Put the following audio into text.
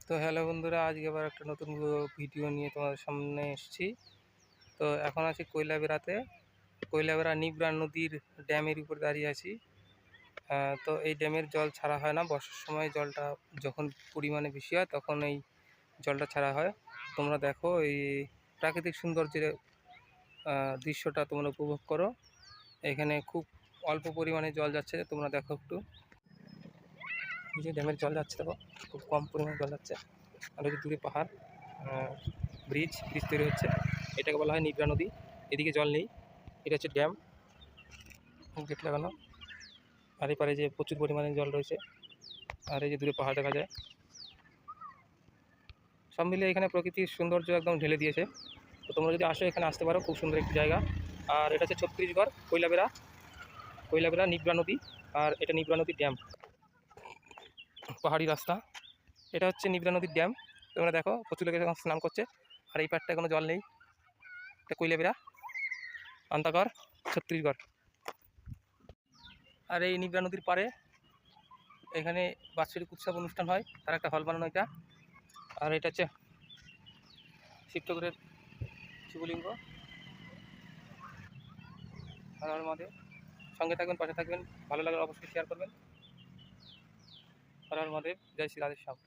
তো হ্যালো বন্ধুরা, আজকে আবার একটা নতুন ভিডিও নিয়ে তোমাদের সামনে এসেছি। তো এখন আছি কৈলাবেড়াতে। কৈলাবেড়া নিবরা নদীর ড্যামের উপর দাঁড়িয়ে আছি। তো এই ড্যামের জল ছাড়া হয় না, বর্ষার সময় জলটা যখন পরিমাণে বেশি হয় তখন এই জলটা ছাড়া হয়। তোমরা দেখো এই প্রাকৃতিক সৌন্দর্যের দৃশ্যটা তোমরা উপভোগ করো। এখানে খুব অল্প পরিমাণে জল যাচ্ছে, তোমরা দেখো একটু। এই যে ড্যামের জল যাচ্ছে, দেখো খুব কম পরিমাণে জল যাচ্ছে। আর ওই যে দূরে পাহাড়, ব্রিজ তৈরি হচ্ছে, এটাকে বলা হয় নিবরা নদী। এদিকে জল নেই, এটা হচ্ছে ড্যাম, গেট লাগানো। আর এপারে যে প্রচুর পরিমাণে জল রয়েছে, আর এই যে দূরে পাহাড় দেখা যায়। সব মিলিয়ে এখানে প্রকৃতির সৌন্দর্য একদম ঢেলে দিয়েছে। তো তোমরা যদি আসো, এখানে আসতে পারো, খুব সুন্দর একটি জায়গা। আর এটা হচ্ছে ছত্তিশগড় কৈলাবেড়া নিবরা নদী। আর এটা নিবরা নদীর ড্যাম, পাহাড়ি রাস্তা। এটা হচ্ছে নিবরা নদীর ড্যাম। তোমরা দেখো প্রচুর লোক এখন স্নান করছে। আর এই পাড়টা কোনো জল নেই, এটা কৈলাবেড়া, আন্তাগড়, ছত্তিশগড়। আর এই নিবরা নদীর পাড়ে এখানে বাৎসরিক উৎসব অনুষ্ঠান হয়, তার একটা হল বানানো এটা। আর এটা হচ্ছে শিব ঠাকুরের শিবলিঙ্গ। আর আমাদের সঙ্গে থাকবেন, পাশে থাকবেন, ভালো লাগলে অবশ্যই শেয়ার করবেন। আর আমাদের জয় শ্রী রাধেশ্যাম।